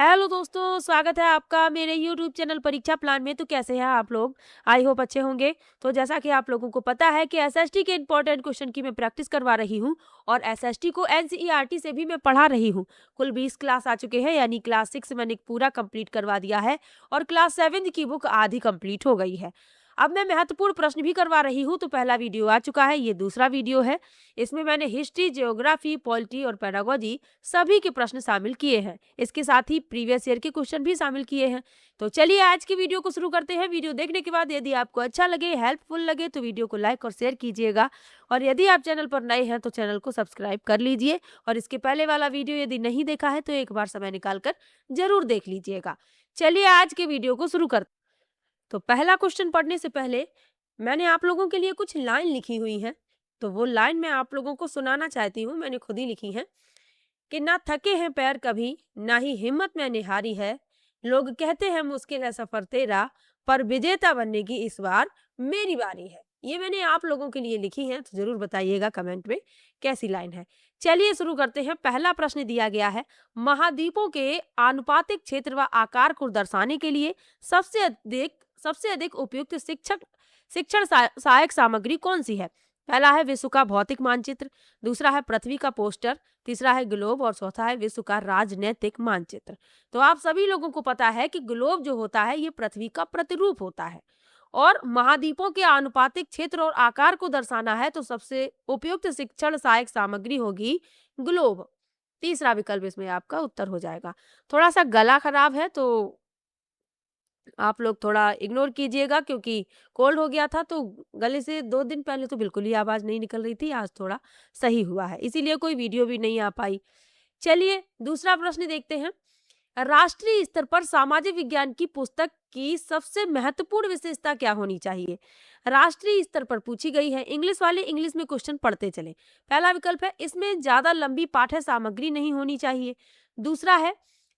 Hello दोस्तों, स्वागत है आपका मेरे यूट्यूब चैनल परीक्षा प्लान में। तो कैसे हैं आप लोग? आई होप अच्छे होंगे। तो जैसा कि आप लोगों को पता है कि एसएसटी के इंपॉर्टेंट क्वेश्चन की मैं प्रैक्टिस करवा रही हूं और एसएसटी को एनसीईआरटी से भी मैं पढ़ा रही हूं। कुल 20 क्लास आ चुके हैं, यानी क्लास 6 मैंने पूरा कंप्लीट करवा दिया है और क्लास 7 की बुक आधी कंप्लीट हो गई है। अब मैं महत्वपूर्ण प्रश्न भी करवा रही हूँ। तो पहला वीडियो आ चुका है, ये दूसरा वीडियो है। इसमें मैंने हिस्ट्री, ज्योग्राफी, पॉलिटी और पेडागोजी सभी के प्रश्न शामिल किए हैं। इसके साथ ही प्रीवियस ईयर के क्वेश्चन भी शामिल किए हैं। तो चलिए आज की वीडियो को शुरू करते हैं। वीडियो देखने के बाद यदि आपको अच्छा लगे, हेल्पफुल लगे तो वीडियो को लाइक और शेयर कीजिएगा और यदि आप चैनल पर नए हैं तो चैनल को सब्सक्राइब कर लीजिए और इसके पहले वाला वीडियो यदि नहीं देखा है तो एक बार समय निकाल कर जरूर देख लीजिएगा। चलिए आज के वीडियो को शुरू करते। तो पहला क्वेश्चन पढ़ने से पहले मैंने आप लोगों के लिए कुछ लाइन लिखी हुई है, तो वो लाइन मैं आप लोगों को सुनाना चाहती हूँ। मैंने खुद ही लिखी है कि ना थके हैं पैर कभी, ना ही हिम्मत मैंने हारी है। लोग कहते हैं मुश्किल है सफर तेरा, पर विजेता बनने की इस बार मेरी बारी है। ये मैंने आप लोगों के लिए लिखी है, तो जरूर बताइएगा कमेंट में कैसी लाइन है। चलिए शुरू करते हैं। पहला प्रश्न दिया गया है, महाद्वीपों के आनुपातिक क्षेत्र व आकार को दर्शाने के लिए सबसे अधिक उपयुक्त शिक्षण सहायक सामग्री कौन सी है? पहला है विश्व का भौतिक मानचित्र, दूसरा है पृथ्वी का पोस्टर, तीसरा है ग्लोब और चौथा है विश्व का राजनैतिक मानचित्र। तो आप सभी लोगों को पता है कि ग्लोब जो होता है ये पृथ्वी का प्रतिरूप होता है और महाद्वीपों के आनुपातिक क्षेत्र और आकार को दर्शाना है तो सबसे उपयुक्त शिक्षण सहायक सामग्री होगी ग्लोब। तीसरा विकल्प इसमें आपका उत्तर हो जाएगा। थोड़ा सा गला खराब है तो आप लोग थोड़ा इग्नोर कीजिएगा, क्योंकि कोल्ड हो गया था तो गले से 2 दिन पहले तो बिल्कुल ही आवाज नहीं निकल रही थी। आज थोड़ा सही हुआ है, इसीलिए कोई वीडियो भी नहीं आ पाई। चलिए दूसरा प्रश्न देखते हैं। राष्ट्रीय स्तर पर सामाजिक विज्ञान की पुस्तक की सबसे महत्वपूर्ण विशेषता क्या होनी चाहिए? राष्ट्रीय स्तर पर पूछी गई है। इंग्लिश वाले इंग्लिश में क्वेश्चन पढ़ते चले। पहला विकल्प है इसमें ज्यादा लंबी पाठ्य सामग्री नहीं होनी चाहिए। दूसरा है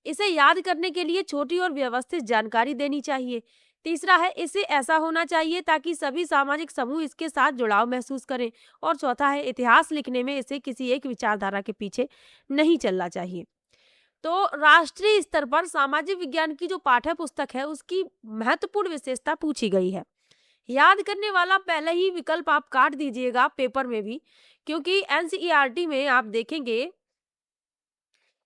इसे याद करने के लिए छोटी और व्यवस्थित जानकारी देनी चाहिए। तीसरा है इसे ऐसा होना चाहिए ताकि सभी सामाजिक समूह इसके साथ जुड़ाव महसूस करें। और चौथा है इतिहास लिखने में इसे किसी एक विचारधारा के पीछे नहीं चलना चाहिए। तो राष्ट्रीय स्तर पर सामाजिक विज्ञान की जो पाठ्य पुस्तक है उसकी महत्वपूर्ण विशेषता पूछी गई है। याद करने वाला पहले ही विकल्प आप काट दीजिएगा पेपर में भी, क्योंकि एनसीईआरटी में आप देखेंगे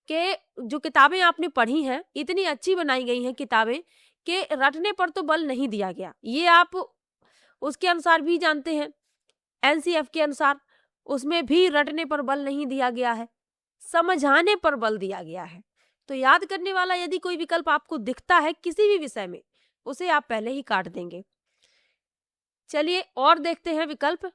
कि जो किताबें आपने पढ़ी हैं इतनी अच्छी बनाई गई हैं किताबें कि रटने पर तो बल नहीं दिया गया। ये आप उसके अनुसार भी जानते हैं, एनसीएफ के अनुसार उसमें भी रटने पर बल नहीं दिया गया है, समझाने पर बल दिया गया है। तो याद करने वाला यदि कोई विकल्प आपको दिखता है किसी भी विषय में, उसे आप पहले ही काट देंगे। चलिए और देखते हैं विकल्प।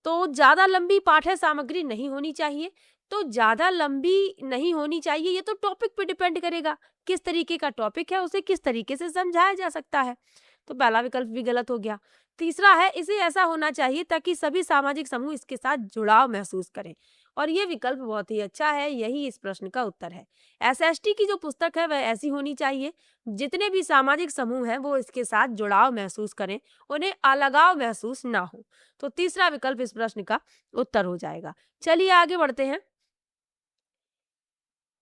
तो ज्यादा लंबी पाठ्य सामग्री नहीं होनी चाहिए। तो ज्यादा लंबी नहीं होनी चाहिए, ये तो टॉपिक पे डिपेंड करेगा, किस तरीके का टॉपिक है उसे किस तरीके से समझाया जा सकता है। तो पहला विकल्प भी गलत हो गया। तीसरा है इसे ऐसा होना चाहिए ताकि सभी सामाजिक समूह इसके साथ जुड़ाव महसूस करें, और ये विकल्प बहुत ही अच्छा है, यही इस प्रश्न का उत्तर है। एसएसटी की जो पुस्तक है वह ऐसी होनी चाहिए जितने भी सामाजिक समूह हैं वो इसके साथ जुड़ाव महसूस करें, उन्हें अलगाव महसूस ना हो। तो तीसरा विकल्प इस प्रश्न का उत्तर हो जाएगा। चलिए आगे बढ़ते हैं।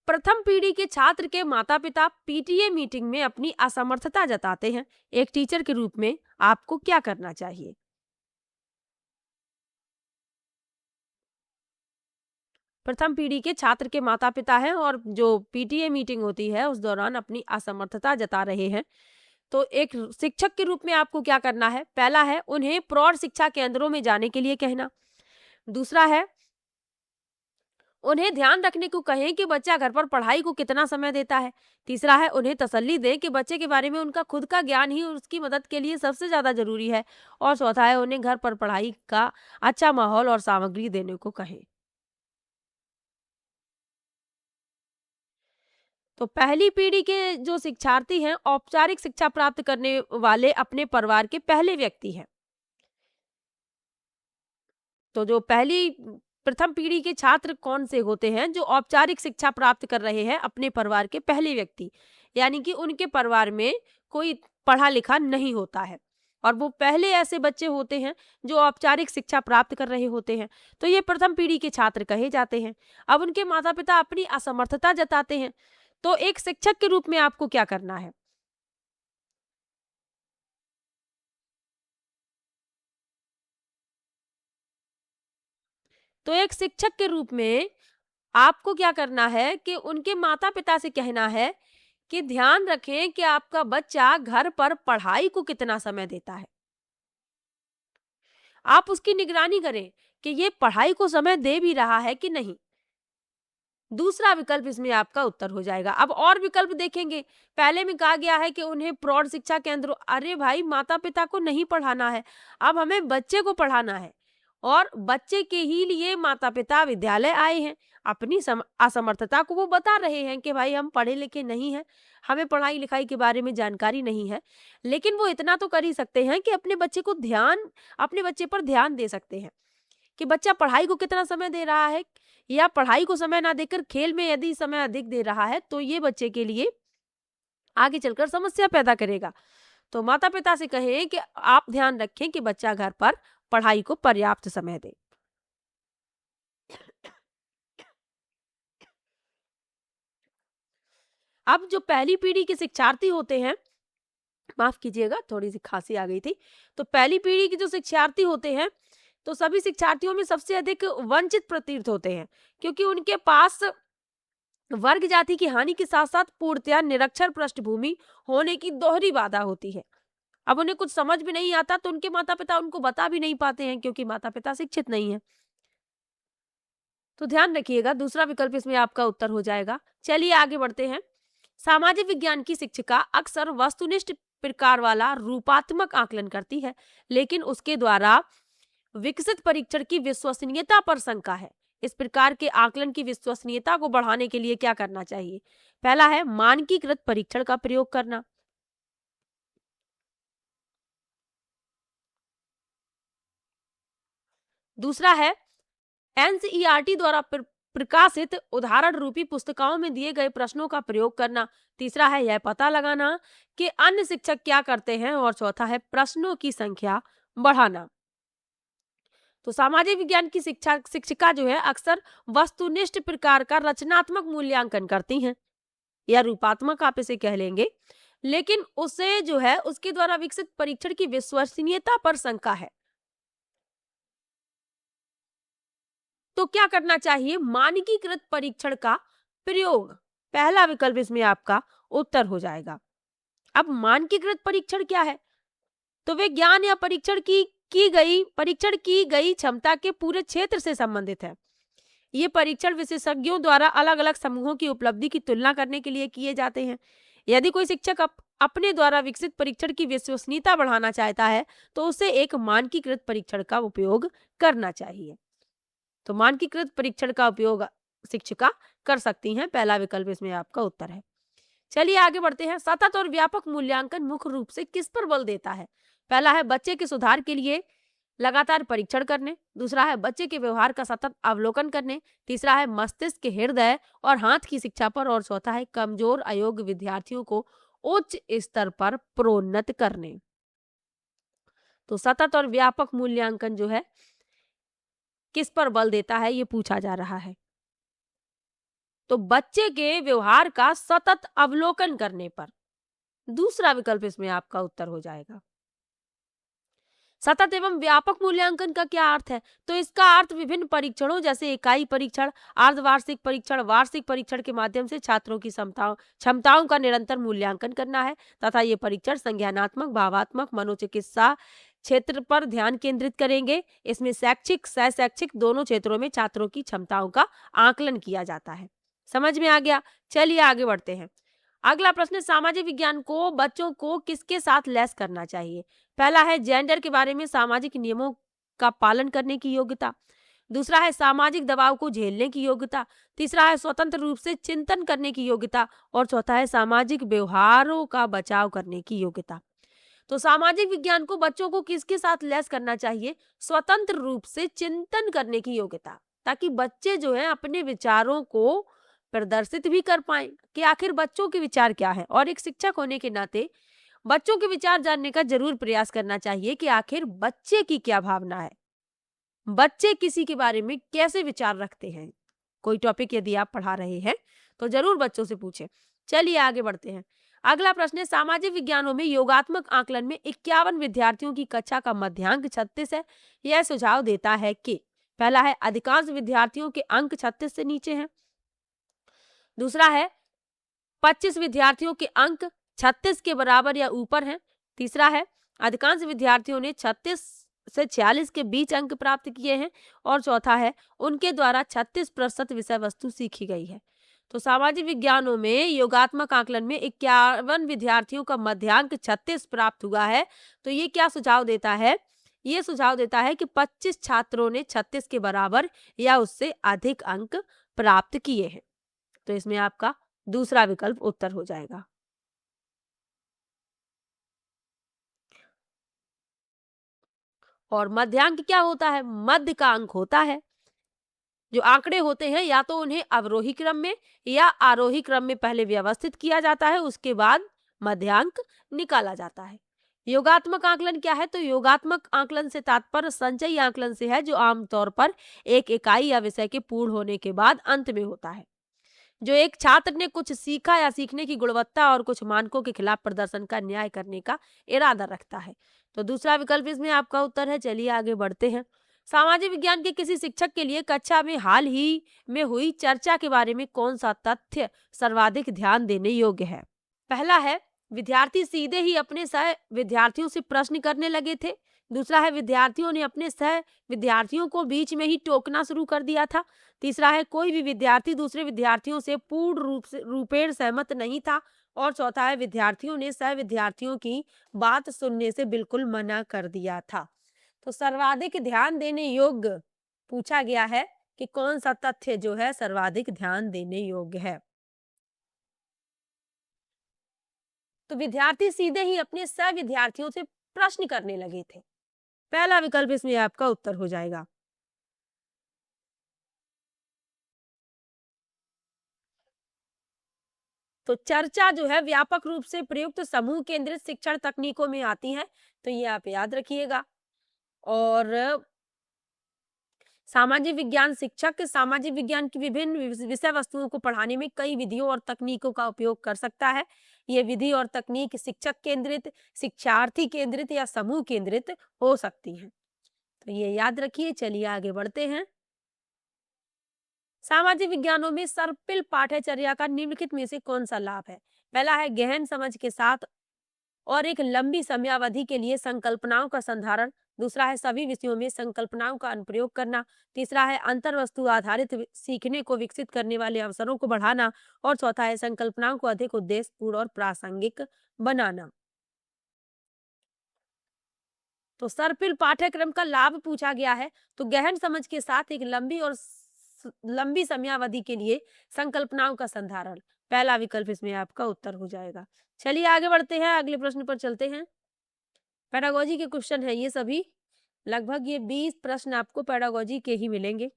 प्रथम पीढ़ी के छात्र के माता पिता पीटीए मीटिंग में अपनी असमर्थता जताते हैं। एक टीचर के रूप में आपको क्या करना चाहिए? प्रथम पीढ़ी के छात्र के माता पिता हैं और जो पीटीए मीटिंग होती है उस दौरान अपनी असमर्थता जता रहे हैं। तो एक शिक्षक के रूप में आपको क्या करना है? पहला है उन्हें प्रौढ़ शिक्षा केंद्रों में जाने के लिए कहना। दूसरा है उन्हें ध्यान रखने को कहें कि बच्चा घर पर पढ़ाई को कितना समय देता है। तीसरा है उन्हें तसल्ली दें कि बच्चे के बारे में उनका खुद का ज्ञान ही उसकी मदद के लिए सबसे ज्यादा जरूरी है। और चौथा है उन्हें घर पर पढ़ाई का अच्छा माहौल और सामग्री देने को कहें। तो पहली पीढ़ी के जो शिक्षार्थी हैं औपचारिक शिक्षा प्राप्त करने वाले अपने परिवार के पहले व्यक्ति हैं। तो जो पहली प्रथम पीढ़ी के छात्र कौन से होते हैं? जो औपचारिक शिक्षा प्राप्त कर रहे हैं अपने परिवार के पहले व्यक्ति, यानी कि उनके परिवार में कोई पढ़ा लिखा नहीं होता है और वो पहले ऐसे बच्चे होते हैं जो औपचारिक शिक्षा प्राप्त कर रहे होते हैं। तो ये प्रथम पीढ़ी के छात्र कहे जाते हैं। अब उनके माता पिता अपनी असमर्थता जताते हैं, तो एक शिक्षक के रूप में आपको क्या करना है? तो एक शिक्षक के रूप में आपको क्या करना है कि उनके माता-पिता से कहना है कि ध्यान रखें कि आपका बच्चा घर पर पढ़ाई को कितना समय देता है। आप उसकी निगरानी करें कि ये पढ़ाई को समय दे भी रहा है कि नहीं। दूसरा विकल्प इसमें आपका उत्तर हो जाएगा। अब और विकल्प देखेंगे। पहले में कहा गया है कि उन्हें प्रौढ़ शिक्षा केंद्र, अरे भाई माता-पिता को नहीं पढ़ाना है, अब हमें बच्चे को पढ़ाना है और बच्चे के ही लिए माता-पिता विद्यालय आए हैं। अपनी असमर्थता को वो बता रहे हैं कि भाई हम पढ़े लिखे नहीं हैं, हमें पढ़ाई-लिखाई के बारे में जानकारी नहीं है। लेकिन वो इतना तो कर ही सकते हैं कि अपने बच्चे पर ध्यान दे सकते हैं कि बच्चा पढ़ाई को कितना समय दे रहा है, या पढ़ाई को समय ना देकर खेल में यदि समय अधिक दे रहा है तो ये बच्चे के लिए आगे चलकर समस्या पैदा करेगा। तो माता पिता से कहें कि आप ध्यान रखें कि बच्चा घर पर पढ़ाई को पर्याप्त समय दे। अब जो पहली पीढ़ी के शिक्षार्थी होते हैं, माफ कीजिएगा थोड़ी सी खांसी आ गई थी, तो पहली पीढ़ी के जो शिक्षार्थी होते हैं तो सभी शिक्षार्थियों में सबसे अधिक वंचित प्रतीत होते हैं, क्योंकि उनके पास वर्ग जाति की हानि के साथ साथ पूर्णतया निरक्षर पृष्ठभूमि होने की दोहरी बाधा होती है। अब उन्हें कुछ समझ भी नहीं आता तो उनके माता पिता उनको बता भी नहीं पाते हैं, क्योंकि माता पिता शिक्षित नहीं है। तो ध्यान रखिएगा, दूसरा विकल्प इसमें आपका उत्तर हो जाएगा। चलिए आगे बढ़ते हैं। सामाजिक विज्ञान की शिक्षिका अक्सर वस्तुनिष्ठ प्रकार वाला रूपात्मक आकलन करती है, लेकिन उसके द्वारा विकसित परीक्षण की विश्वसनीयता पर शंका है। इस प्रकार के आकलन की विश्वसनीयता को बढ़ाने के लिए क्या करना चाहिए? पहला है मानकीकृत परीक्षण का प्रयोग करना। दूसरा है एनसीईआरटी द्वारा प्रकाशित उदाहरण रूपी पुस्तिकाओं में दिए गए प्रश्नों का प्रयोग करना। तीसरा है यह पता लगाना कि अन्य शिक्षक क्या करते हैं, और चौथा है प्रश्नों की संख्या बढ़ाना। तो सामाजिक विज्ञान की शिक्षिका जो है अक्सर वस्तुनिष्ठ प्रकार का रचनात्मक मूल्यांकन करती हैं, या रूपात्मक आप इसे कह लेंगे, लेकिन उसे जो है उसके द्वारा विकसित परीक्षण की विश्वसनीयता पर शंका है। तो क्या करना चाहिए? मानकीकृत परीक्षण का प्रयोग, पहला विकल्प इसमें आपका उत्तर हो जाएगा। अब मानकीकृत परीक्षण क्या है? तो वे ज्ञान या परीक्षण की गई क्षमता के पूरे क्षेत्र से संबंधित है। ये परीक्षण विशेषज्ञों द्वारा अलग अलग समूहों की उपलब्धि की तुलना करने के लिए किए जाते हैं। यदि कोई शिक्षक अपने द्वारा विकसित परीक्षण की विश्वसनीयता बढ़ाना चाहता है तो उसे एक मानकीकृत परीक्षण का उपयोग करना चाहिए। तो मानकीकृत परीक्षण का उपयोग शिक्षिका कर सकती हैं, पहला विकल्प इसमें आपका उत्तर है। चलिए आगे बढ़ते हैं। सतत और व्यापक मूल्यांकन मुख्य रूप से किस पर बल देता है? पहला है बच्चे के सुधार के लिए लगातार परीक्षण करने। दूसरा है बच्चे के व्यवहार का सतत अवलोकन करने। तीसरा है मस्तिष्क के हृदय और हाथ की शिक्षा पर, और चौथा है कमजोर अयोग्य विद्यार्थियों को उच्च स्तर पर प्रोन्नत करने। तो सतत और व्यापक मूल्यांकन जो है किस पर बल देता है, ये पूछा जा रहा है। तो बच्चे के व्यवहार का सतत अवलोकन करने पर, दूसरा विकल्प इसमें आपका उत्तर हो जाएगा। सतत एवं व्यापक मूल्यांकन का क्या अर्थ है? तो इसका अर्थ विभिन्न परीक्षणों जैसे इकाई परीक्षण, अर्धवार्षिक परीक्षण, वार्षिक परीक्षण के माध्यम से छात्रों की क्षमताओं का निरंतर मूल्यांकन करना है, तथा ये परीक्षण संज्ञानात्मक, भावात्मक, मनोचिकित्सा क्षेत्र पर ध्यान केंद्रित करेंगे। इसमें शैक्षिक सह शैक्षिक दोनों क्षेत्रों में छात्रों की क्षमताओं का आकलन किया जाता है। समझ में आ गया? चलिए आगे बढ़ते हैं। अगला प्रश्न, सामाजिक विज्ञान को बच्चों को किसके साथ लैस करना चाहिए? पहला है जेंडर के बारे में सामाजिक नियमों का पालन करने की योग्यता। दूसरा है सामाजिक दबाव को झेलने की योग्यता। तीसरा है स्वतंत्र रूप से चिंतन करने की योग्यता, और चौथा है सामाजिक व्यवहारों का बचाव करने की योग्यता। तो सामाजिक विज्ञान को बच्चों को किसके साथ लैस करना चाहिए? स्वतंत्र रूप से चिंतन करने की योग्यता, ताकि बच्चे जो है अपने विचारों को प्रदर्शित भी कर पाएं कि आखिर बच्चों के विचार क्या है। और एक शिक्षक होने के नाते बच्चों के विचार जानने का जरूर प्रयास करना चाहिए कि आखिर बच्चे की क्या भावना है, बच्चे किसी के बारे में कैसे विचार रखते हैं। कोई टॉपिक यदि आप पढ़ा रहे हैं तो जरूर बच्चों से पूछें। चलिए आगे बढ़ते हैं। अगला प्रश्न है, सामाजिक विज्ञानों में योगात्मक आकलन में 51 विद्यार्थियों की कक्षा का मध्यांक 36 है। यह सुझाव देता है कि पहला है, अधिकांश विद्यार्थियों के अंक 36 से नीचे हैं। दूसरा है, 25 विद्यार्थियों के अंक 36 के बराबर या ऊपर हैं। तीसरा है, अधिकांश विद्यार्थियों ने 36 से 46 के बीच अंक प्राप्त किए हैं। और चौथा है, उनके द्वारा 36% विषय वस्तु सीखी गई है। तो सामाजिक विज्ञानों में योगात्मक आकलन में 51 विद्यार्थियों का मध्यांक 36 प्राप्त हुआ है। तो ये क्या सुझाव देता है? ये सुझाव देता है कि 25 छात्रों ने 36 के बराबर या उससे अधिक अंक प्राप्त किए हैं। तो इसमें आपका दूसरा विकल्प उत्तर हो जाएगा। और मध्यांक क्या होता है? मध्य का अंक होता है। जो आंकड़े होते हैं या तो उन्हें अवरोही क्रम में या आरोही क्रम में पहले व्यवस्थित किया जाता है, उसके बाद मध्यांक निकाला जाता है। योगात्मक आकलन क्या है? तो योगात्मक आकलन से तात्पर्य संचयी आकलन से है, जो आमतौर पर एक इकाई या विषय के पूर्ण होने के बाद अंत में होता है। जो एक छात्र ने कुछ सीखा या सीखने की गुणवत्ता और कुछ मानकों के खिलाफ प्रदर्शन का न्याय करने का इरादा रखता है। तो दूसरा विकल्प इसमें आपका उत्तर है। चलिए आगे बढ़ते हैं। सामाजिक विज्ञान के किसी शिक्षक के लिए कक्षा में हाल ही में हुई चर्चा के बारे में कौन सा तथ्य सर्वाधिक ध्यान देने योग्य है? पहला है, विद्यार्थी सीधे ही अपने सह विद्यार्थियों से प्रश्न करने लगे थे। दूसरा है, विद्यार्थियों ने अपने सह विद्यार्थियों को बीच में ही टोकना शुरू कर दिया था। तीसरा है, कोई भी विद्यार्थी दूसरे विद्यार्थियों से पूर्ण रूपेण सहमत नहीं था। और चौथा है, विद्यार्थियों ने सह विद्यार्थियों की बात सुनने से बिल्कुल मना कर दिया था। तो सर्वाधिक ध्यान देने योग्य पूछा गया है कि कौन सा तथ्य जो है सर्वाधिक ध्यान देने योग्य है? तो विद्यार्थी सीधे ही अपने सह विद्यार्थियों से प्रश्न करने लगे थे। पहला विकल्प इसमें आपका उत्तर हो जाएगा। तो चर्चा जो है व्यापक रूप से प्रयुक्त समूह केंद्रित शिक्षण तकनीकों में आती है, तो ये आप याद रखिएगा। और सामाजिक विज्ञान शिक्षक सामाजिक विज्ञान की विभिन्न विषय वस्तुओं को पढ़ाने में कई विधियों और तकनीकों का उपयोग कर सकता है। ये विधि और तकनीक शिक्षक केंद्रित, शिक्षार्थी केंद्रित या समूह केंद्रित हो सकती हैं। तो ये याद रखिए। चलिए आगे बढ़ते हैं। सामाजिक विज्ञानों में सर्पिल पाठ्यचर्या का निम्नलिखित में से कौन सा लाभ है? पहला है, गहन समझ के साथ और एक लंबी समयावधि के लिए संकल्पनाओं का संधारण। दूसरा है, सभी विषयों में संकल्पनाओं का अनुप्रयोग करना। तीसरा है, अंतर्वस्तु आधारित सीखने को विकसित करने वाले अवसरों को बढ़ाना। और चौथा है, संकल्पनाओं को अधिक उद्देश्यपूर्ण और प्रासंगिक बनाना। तो सर्पिल पाठ्यक्रम का लाभ पूछा गया है। तो गहन समझ के साथ एक लंबी समयावधि के लिए संकल्पनाओं का संधारण, पहला विकल्प इसमें आपका उत्तर हो जाएगा। चलिए आगे बढ़ते हैं, अगले प्रश्न पर चलते हैं। पेडागोजी के क्वेश्चन है ये सभी। लगभग ये 20 प्रश्न आपको पेडागोजी के ही मिलेंगे।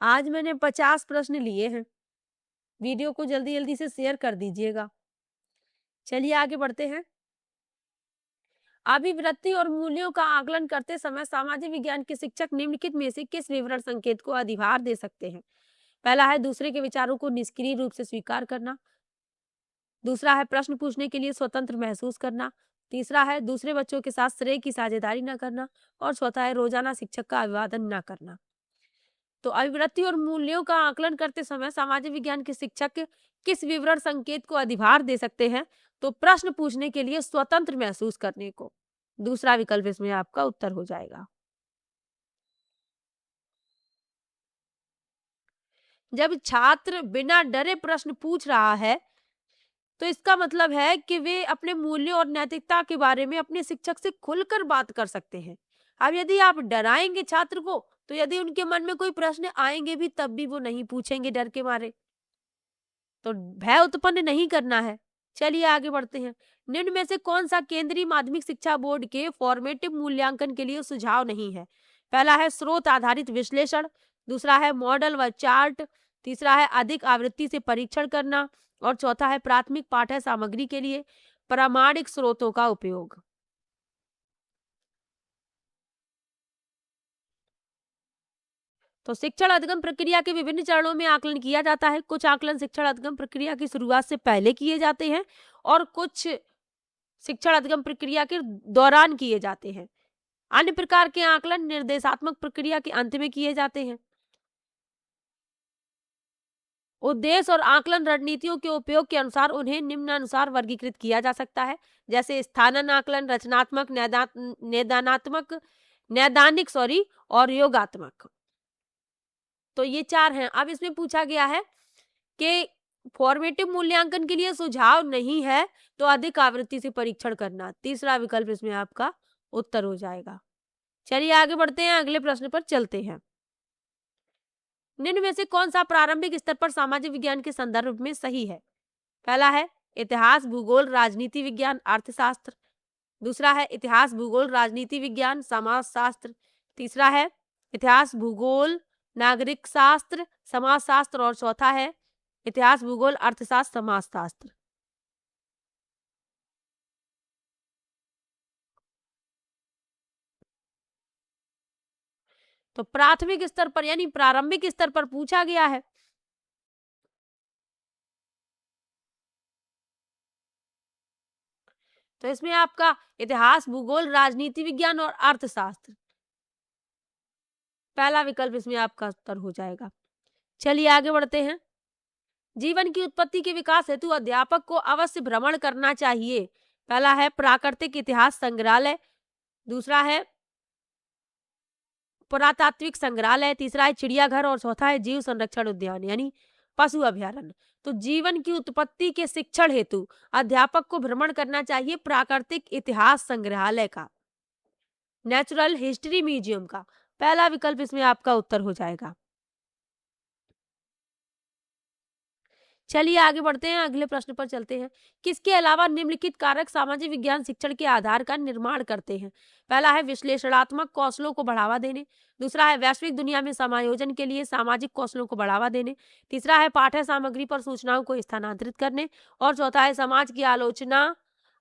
आज मैंने 50 प्रश्न लिए हैं। वीडियो को जल्दी जल्दी से शेयर कर दीजिएगा। चलिए आगे बढ़ते हैं। अभिवृत्ति और मूल्यों का आकलन करते समय सामाजिक विज्ञान के शिक्षक निम्नलिखित में से किस विवरण संकेत को अधिभार दे सकते हैं? पहला है, दूसरे के विचारों को निष्क्रिय रूप से स्वीकार करना। दूसरा है, प्रश्न पूछने के लिए स्वतंत्र महसूस करना। तीसरा है, दूसरे बच्चों के साथ श्रेय की साझेदारी न करना। और चौथा है, रोजाना शिक्षक का अभिवादन न करना। तो अभिवृत्ति और मूल्यों का आकलन करते समय सामाजिक विज्ञान के शिक्षक किस विवरण संकेत को अधिभार दे सकते हैं? तो प्रश्न पूछने के लिए स्वतंत्र महसूस करने को। दूसरा विकल्प इसमें आपका उत्तर हो जाएगा। जब छात्र बिना डरे प्रश्न पूछ रहा है तो इसका मतलब है कि वे अपने मूल्यों और नैतिकता के बारे में अपने शिक्षक से खुलकर बात कर सकते हैं। अब यदि आप डराएंगे छात्र को, तो यदि उनके मन में कोई प्रश्न आएंगे भी तब भी वो नहीं पूछेंगे डर के मारे। तो भय उत्पन्न नहीं करना है। चलिए आगे बढ़ते हैं। निम्न में से कौन सा केंद्रीय माध्यमिक शिक्षा बोर्ड के फॉर्मेटिव मूल्यांकन के लिए सुझाव नहीं है? पहला है, स्रोत आधारित विश्लेषण। दूसरा है, मॉडल व चार्ट। तीसरा है, अधिक आवृत्ति से परीक्षण करना। और चौथा है, प्राथमिक पाठ्य सामग्री के लिए प्रामाणिक स्रोतों का उपयोग। तो शिक्षण अधिगम प्रक्रिया के विभिन्न चरणों में आकलन किया जाता है। कुछ आकलन शिक्षण अधिगम प्रक्रिया की शुरुआत से पहले किए जाते हैं और कुछ शिक्षण अधिगम प्रक्रिया के दौरान किए जाते हैं। अन्य प्रकार के आकलन निर्देशात्मक प्रक्रिया के अंत में किए जाते हैं। उद्देश्य और आकलन रणनीतियों के उपयोग के अनुसार उन्हें निम्नानुसार वर्गीकृत किया जा सकता है, जैसे स्थानन आकलन, रचनात्मक, नैदानिक और योगात्मक। तो ये 4 हैं। अब इसमें पूछा गया है कि फॉर्मेटिव मूल्यांकन के लिए सुझाव नहीं है तो अधिक आवृत्ति से परीक्षण करना। तीसरा विकल्प इसमें आपका उत्तर हो जाएगा। चलिए आगे बढ़ते हैं, अगले प्रश्न पर चलते हैं। निम्न में से कौन सा प्रारंभिक स्तर पर सामाजिक विज्ञान के संदर्भ में सही है? पहला है इतिहास, भूगोल, राजनीति विज्ञान, अर्थशास्त्र। दूसरा है इतिहास, भूगोल, राजनीति विज्ञान, समाजशास्त्र। तीसरा है इतिहास, भूगोल, नागरिक शास्त्र, समाजशास्त्र। और चौथा है इतिहास, भूगोल, अर्थशास्त्र, समाजशास्त्र। तो प्राथमिक स्तर पर यानी प्रारंभिक स्तर पर पूछा गया है। तो इसमें आपका इतिहास, भूगोल, राजनीति विज्ञान और अर्थशास्त्र, पहला विकल्प इसमें आपका उत्तर हो जाएगा। चलिए आगे बढ़ते हैं। जीवन की उत्पत्ति के विकास हेतु अध्यापक को अवश्य भ्रमण करना चाहिए। पहला है प्राकृतिक इतिहास संग्रहालय, दूसरा है पुरातात्विक संग्रहालय, तीसरा है चिड़ियाघर और चौथा है जीव संरक्षण उद्यान यानी पशु अभ्यारण्य। तो जीवन की उत्पत्ति के शिक्षण हेतु अध्यापक को भ्रमण करना चाहिए प्राकृतिक इतिहास संग्रहालय का, नेचुरल हिस्ट्री म्यूजियम का। पहला विकल्प इसमें आपका उत्तर हो जाएगा। चलिए आगे बढ़ते हैं, अगले प्रश्न पर चलते हैं। किसके अलावा निम्नलिखित कारक सामाजिक विज्ञान शिक्षण के आधार का निर्माण करते हैं? पहला है विश्लेषणात्मक कौशलों को बढ़ावा देने, दूसरा है वैश्विक दुनिया में समायोजन के लिए सामाजिक कौशलों को बढ़ावा देने, तीसरा है पाठ्य सामग्री पर सूचनाओं को स्थानांतरित करने और चौथा है समाज की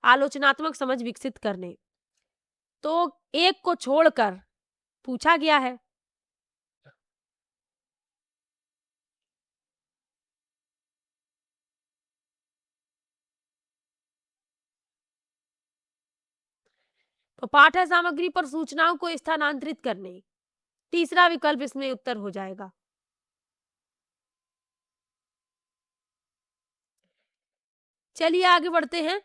आलोचनात्मक समझ विकसित करने। तो एक को छोड़कर पूछा गया है। तो पाठ्य सामग्री पर सूचनाओं को स्थानांतरित करने, तीसरा विकल्प इसमें उत्तर हो जाएगा। चलिए आगे बढ़ते हैं।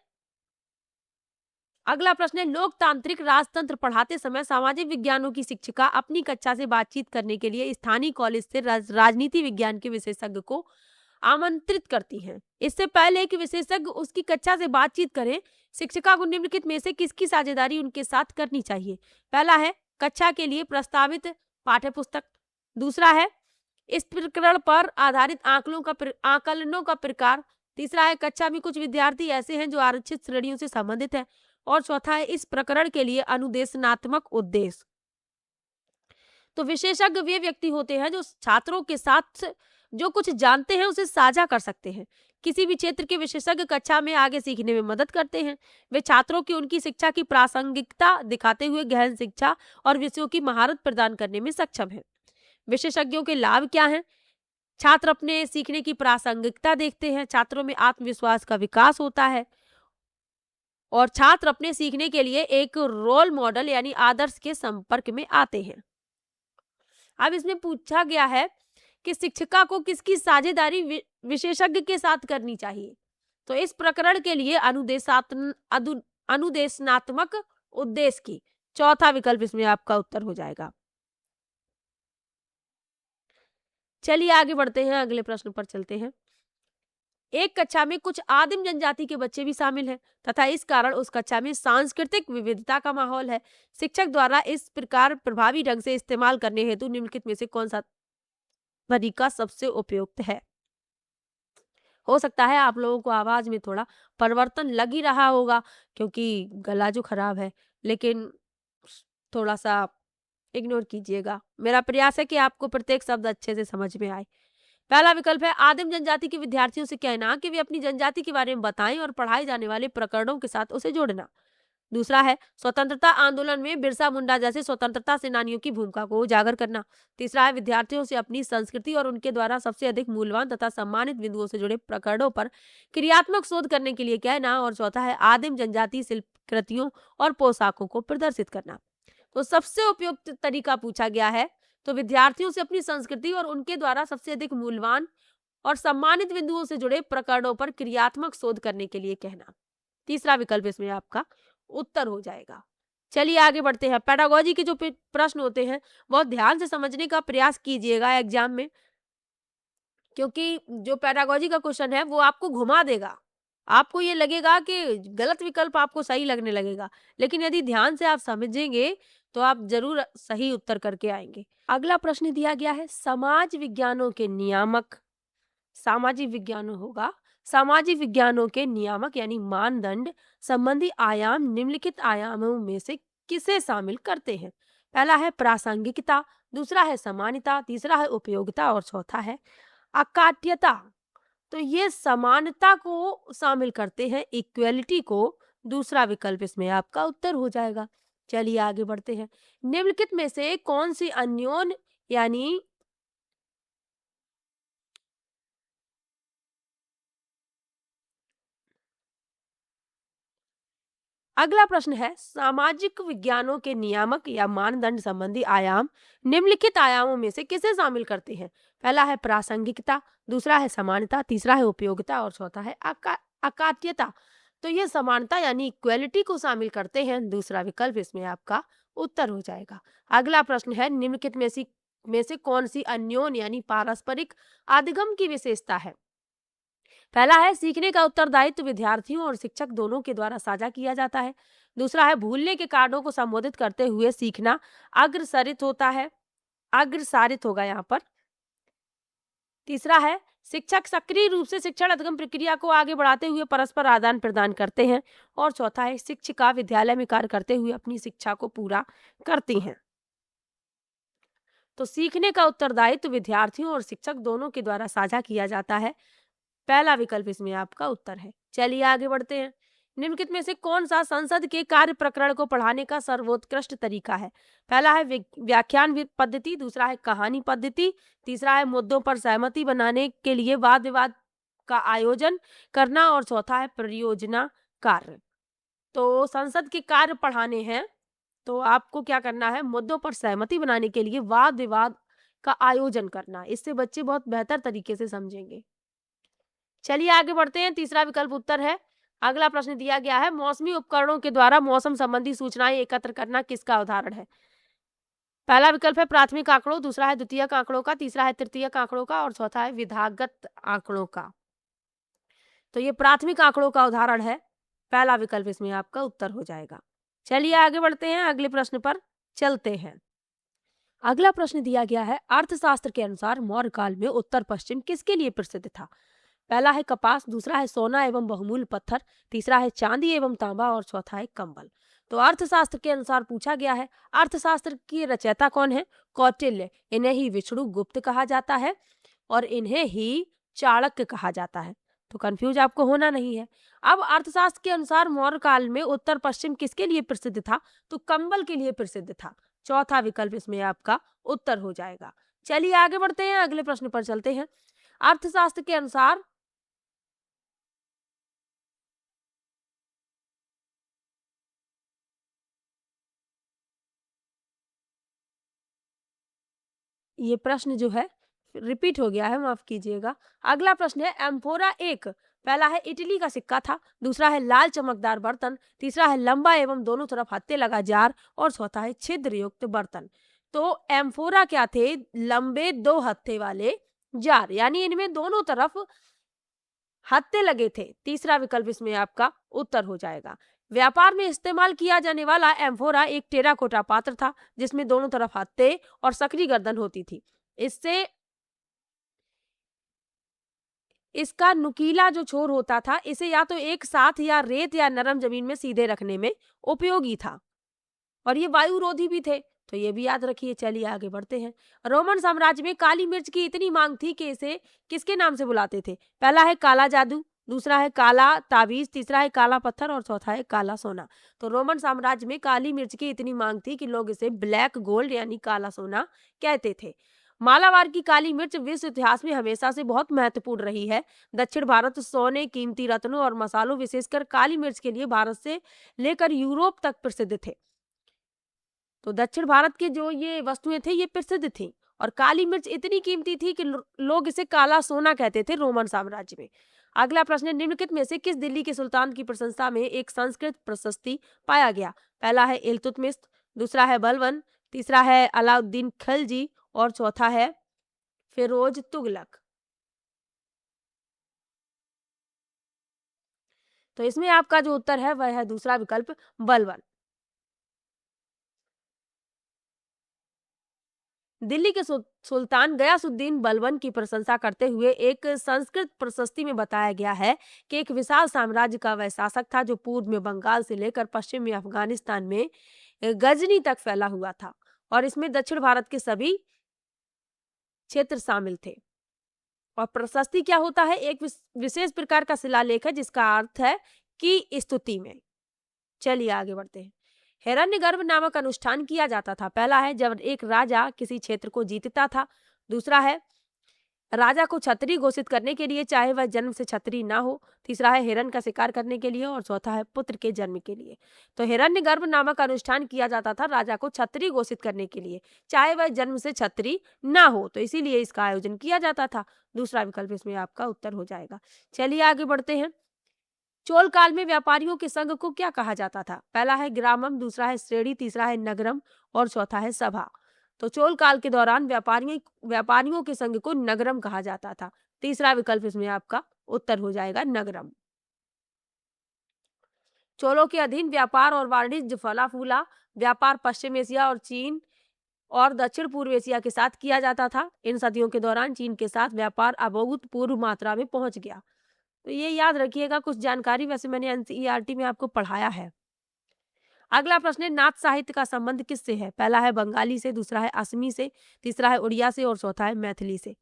अगला प्रश्न है लोकतांत्रिक राजतंत्र पढ़ाते समय सामाजिक विज्ञानों की शिक्षिका अपनी कक्षा से बातचीत करने के लिए स्थानीय कॉलेज से राजनीति विज्ञान के विशेषज्ञ को आमंत्रित करती हैं। इससे पहले कि विशेषज्ञ उसकी कक्षा से बातचीत करें, शिक्षिका को निम्नलिखित में से किसकी साझेदारी उनके साथ करनी चाहिए? पहला है कक्षा के लिए प्रस्तावित पाठ्य पुस्तक, दूसरा है इस प्रकरण पर आधारित आकलनों का प्रकार, तीसरा है कक्षा में कुछ विद्यार्थी ऐसे हैं जो आरक्षित श्रेणियों से संबंधित है और चौथा है इस प्रकरण के लिए अनुदेशनात्मक उद्देश्य। तो विशेषज्ञ वे व्यक्ति होते हैं जो छात्रों के साथ जो कुछ जानते हैं उसे साझा कर सकते हैं। किसी भी क्षेत्र के विशेषज्ञ कक्षा में आगे सीखने में मदद करते हैं। वे छात्रों की उनकी शिक्षा की प्रासंगिकता दिखाते हुए गहन शिक्षा और विषयों की महारत प्रदान करने में सक्षम हैं। विशेषज्ञों के लाभ क्या हैं? छात्र अपने सीखने की प्रासंगिकता देखते हैं, छात्रों में आत्मविश्वास का विकास होता है और छात्र अपने सीखने के लिए एक रोल मॉडल यानी आदर्श के संपर्क में आते हैं। अब इसमें पूछा गया है कि शिक्षिका को किसकी साझेदारी विशेषज्ञ के साथ करनी चाहिए? तो इस प्रकरण के लिए अनुदेशनात्मक उद्देश्य की, चौथा विकल्प इसमें आपका उत्तर हो जाएगा। चलिए आगे बढ़ते हैं, अगले प्रश्न पर चलते हैं। एक कक्षा में कुछ आदिम जनजाति के बच्चे भी शामिल हैं तथा इस कारण उस कक्षा में सांस्कृतिक विविधता का माहौल है। शिक्षक द्वारा इस प्रकार प्रभावी ढंग से इस्तेमाल करने हेतु निम्नलिखित में से कौन सा तरीका सबसे उपयुक्त है? हो सकता है आप लोगों को आवाज में थोड़ा परिवर्तन लग ही रहा होगा क्योंकि गला जो खराब है, लेकिन थोड़ा सा इग्नोर कीजिएगा। मेरा प्रयास है कि आपको प्रत्येक शब्द अच्छे से समझ में आए। पहला विकल्प है आदिम जनजाति के विद्यार्थियों से कहना कि वे अपनी जनजाति के बारे में बताएं और पढ़ाए जाने वाले प्रकरणों के साथ उसे जोड़ना। दूसरा है स्वतंत्रता आंदोलन में बिरसा मुंडा जैसे स्वतंत्रता सेनानियों की भूमिका को उजागर करना। तीसरा है विद्यार्थियों से अपनी संस्कृति और उनके द्वारा सबसे अधिक मूल्यवान तथा सम्मानित बिंदुओं से जुड़े प्रकरणों पर क्रियात्मक शोध करने के लिए कहना। और चौथा है आदिम जनजाति शिल्प कृतियों और पोशाकों को प्रदर्शित करना। तो सबसे उपयुक्त तरीका पूछा गया है, तो विद्यार्थियों से अपनी संस्कृति और उनके द्वारा सबसे अधिक मूल्यवान और सम्मानित बिंदुओं से जुड़े प्रकरणों पर क्रियात्मक शोध करने के लिए कहना। तीसरा विकल्प इसमें आपका उत्तर हो जाएगा। चलिए आगे बढ़ते हैं। पेडागोजी के जो प्रश्न होते हैं बहुत ध्यान से समझने का प्रयास कीजिएगा एग्जाम में, क्योंकि जो पेडागोजी का क्वेश्चन है वो आपको घुमा देगा। आपको ये लगेगा कि गलत विकल्प आपको सही लगने लगेगा, लेकिन यदि ध्यान से आप समझेंगे तो आप जरूर सही उत्तर करके आएंगे। अगला प्रश्न दिया गया है समाज विज्ञानों के नियामक, सामाजिक विज्ञानों होगा, सामाजिक विज्ञानों के नियामक यानी मानदंड संबंधी आयाम निम्नलिखित आयामों में से किसे शामिल करते हैं? पहला है प्रासंगिकता, दूसरा है समानता, तीसरा है उपयोगिता और चौथा है अकाट्यता। तो ये समानता को शामिल करते हैं, इक्वलिटी को। दूसरा विकल्प इसमें आपका उत्तर हो जाएगा। चलिए आगे बढ़ते हैं। निम्नलिखित में से कौन सी अन्योन्य यानी अगला प्रश्न है सामाजिक विज्ञानों के नियामक या मानदंड संबंधी आयाम निम्नलिखित आयामों में से किसे शामिल करते हैं? पहला है प्रासंगिकता, दूसरा है समानता, तीसरा है उपयोगिता और चौथा है अकाट्यता। तो ये समानता यानी इक्वलिटी को शामिल करते हैं। दूसरा विकल्प इसमें आपका उत्तर हो जाएगा। अगला प्रश्न है निम्नलिखित में से कौन सी अन्योन्य यानी पारस्परिक अधिगम की विशेषता है? पहला है सीखने का उत्तरदायित्व विद्यार्थियों और शिक्षक दोनों के द्वारा साझा किया जाता है। दूसरा है भूलने के कारणों को संबोधित करते हुए सीखना अग्रसरित होता है, अग्रसारित होगा यहाँ पर। तीसरा है शिक्षक सक्रिय रूप से शिक्षण अधिगम प्रक्रिया को आगे बढ़ाते हुए परस्पर आदान प्रदान करते हैं। और चौथा है शिक्षिका विद्यालय में कार्य करते हुए अपनी शिक्षा को पूरा करती हैं। तो सीखने का उत्तरदायित्व विद्यार्थियों और शिक्षक दोनों के द्वारा साझा किया जाता है। पहला विकल्प इसमें आपका उत्तर है। चलिए आगे बढ़ते हैं। निम्नलिखित में से कौन सा संसद के कार्य प्रकरण को पढ़ाने का सर्वोत्कृष्ट तरीका है? पहला है व्याख्यान पद्धति, दूसरा है कहानी पद्धति, तीसरा है मुद्दों पर सहमति बनाने के लिए वाद विवाद का आयोजन करना और चौथा है परियोजना कार्य। तो संसद के कार्य पढ़ाने हैं तो आपको क्या करना है? मुद्दों पर सहमति बनाने के लिए वाद विवाद का आयोजन करना। इससे बच्चे बहुत बेहतर तरीके से समझेंगे। चलिए आगे बढ़ते हैं। तीसरा विकल्प उत्तर है। अगला प्रश्न दिया गया है मौसमी उपकरणों के द्वारा मौसम संबंधी सूचनाएं एकत्र करना किसका उदाहरण है? पहला विकल्प है प्राथमिक आंकड़ों, दूसरा है द्वितीयक आंकड़ों का, तीसरा है तृतीयक आंकड़ों का और चौथा है विधागत आंकड़ों का। तो ये प्राथमिक आंकड़ों का उदाहरण है। पहला विकल्प इसमें आपका उत्तर हो जाएगा। चलिए आगे बढ़ते हैं, अगले प्रश्न पर चलते हैं। अगला प्रश्न दिया गया है अर्थशास्त्र के अनुसार मौर्य काल में उत्तर पश्चिम किसके लिए प्रसिद्ध था? पहला है कपास, दूसरा है सोना एवं बहुमूल्य पत्थर, तीसरा है चांदी एवं तांबा और चौथा है कंबल। तो अर्थशास्त्र के अनुसार पूछा गया है अर्थशास्त्र की रचयिता कौन है? कौटिल्य। इन्हें ही विष्णु गुप्त कहा जाता है और इन्हें ही चाणक्य कहा जाता है। तो कंफ्यूज आपको होना नहीं है। अब अर्थशास्त्र के अनुसार मौर्य काल में उत्तर पश्चिम किसके लिए प्रसिद्ध था? तो कंबल के लिए प्रसिद्ध था। चौथा विकल्प इसमें आपका उत्तर हो जाएगा। चलिए आगे बढ़ते हैं, अगले प्रश्न पर चलते हैं। अर्थशास्त्र के अनुसार ये प्रश्न जो है रिपीट हो गया है, माफ कीजिएगा। अगला प्रश्न है एम्फोरा एक, पहला है इटली का सिक्का था, दूसरा है लाल चमकदार बर्तन, तीसरा है लंबा एवं दोनों तरफ हत्थे लगा जार और चौथा है छिद्र युक्त बर्तन। तो एम्फोरा क्या थे? लंबे दो हत्थे वाले जार, यानी इनमें दोनों तरफ हत्थे लगे थे। तीसरा विकल्प इसमें आपका उत्तर हो जाएगा। व्यापार में इस्तेमाल किया जाने वाला एम्फोरा एक टेराकोटा पात्र था जिसमें दोनों तरफ हत्थे और सकरी गर्दन होती थी। इससे इसका नुकीला जो छोर होता था इसे या तो एक साथ या रेत या नरम जमीन में सीधे रखने में उपयोगी था और ये वायुरोधी भी थे, तो ये भी याद रखिए। चलिए आगे बढ़ते हैं। रोमन साम्राज्य में काली मिर्च की इतनी मांग थी कि इसे किसके नाम से बुलाते थे? पहला है काला जादू, दूसरा है काला ताबीज, तीसरा है काला पत्थर और चौथा है काला सोना। तो रोमन साम्राज्य में काली मिर्च की इतनी मांग थी कि लोग इसे ब्लैक गोल्ड यानी काला सोना कहते थे। मालाबार की काली मिर्च विश्व इतिहास में हमेशा से बहुत महत्वपूर्ण रही है। दक्षिण भारत सोने, कीमती रत्नों और मसालों, विशेषकर काली मिर्च के लिए भारत से लेकर यूरोप तक प्रसिद्ध थे। तो दक्षिण भारत के जो ये वस्तुएं थे ये प्रसिद्ध थी और काली मिर्च इतनी कीमती थी कि लोग इसे काला सोना कहते थे रोमन साम्राज्य में। अगला प्रश्न है, निम्नलिखित में से किस दिल्ली के सुल्तान की प्रशंसा में एक संस्कृत प्रशस्ति पाया गया? पहला है इल्तुतमिश, दूसरा है बलबन, तीसरा है अलाउद्दीन खिलजी और चौथा है फिरोज तुगलक। तो इसमें आपका जो उत्तर है वह है दूसरा विकल्प बलबन। दिल्ली के सुल्तान गयासुद्दीन बलबन की प्रशंसा करते हुए एक संस्कृत प्रशस्ति में बताया गया है कि एक विशाल साम्राज्य का वह शासक था जो पूर्व में बंगाल से लेकर पश्चिम में अफगानिस्तान में गजनी तक फैला हुआ था और इसमें दक्षिण भारत के सभी क्षेत्र शामिल थे। और प्रशस्ति क्या होता है? एक विशेष प्रकार का शिलालेख है जिसका अर्थ है कि स्तुति में। चलिए आगे बढ़ते हैं। हिरण्यगर्भ नामक अनुष्ठान किया जाता था। पहला है जब एक राजा किसी क्षेत्र को जीतता था, दूसरा है राजा को छत्री घोषित करने के लिए चाहे वह जन्म से छत्री ना हो, तीसरा है हिरण का शिकार करने के लिए और चौथा है पुत्र के जन्म के लिए। तो हिरण्यगर्भ नामक अनुष्ठान किया जाता था राजा को छत्री घोषित करने के लिए चाहे वह जन्म से छत्री ना हो, तो इसीलिए इसका आयोजन किया जाता था। दूसरा विकल्प इसमें आपका उत्तर हो जाएगा। चलिए आगे बढ़ते हैं। चोल काल में व्यापारियों के संघ को क्या कहा जाता था? पहला है ग्रामम, दूसरा है श्रेणी, तीसरा है नगरम और चौथा है सभा। तो चोल काल के दौरान व्यापारियों के संघ को नगरम कहा जाता था। तीसरा विकल्प इसमें आपका उत्तर हो जाएगा नगरम। चोलों के अधीन व्यापार और वाणिज्य फला फूला। व्यापार पश्चिम एशिया और चीन और दक्षिण पूर्व एशिया के साथ किया जाता था। इन सदियों के दौरान चीन के साथ व्यापार अभूतपूर्व मात्रा में पहुंच गया। तो ये याद रखिएगा, कुछ जानकारी वैसे मैंने एनसीईआरटी में आपको पढ़ाया है। अगला प्रश्न है, नाथ साहित्य का संबंध किससे है? पहला है बंगाली से, दूसरा है असमी से, तीसरा है उड़िया से और चौथा है मैथिली से।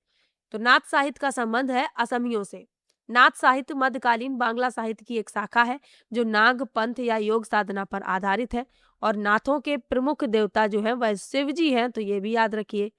तो नाथ साहित्य का संबंध है असमियों से। नाथ साहित्य मध्यकालीन बांग्ला साहित्य की एक शाखा है जो नाग पंथ या योग साधना पर आधारित है और नाथों के प्रमुख देवता जो है वह शिव जी हैं, तो ये भी याद रखिए।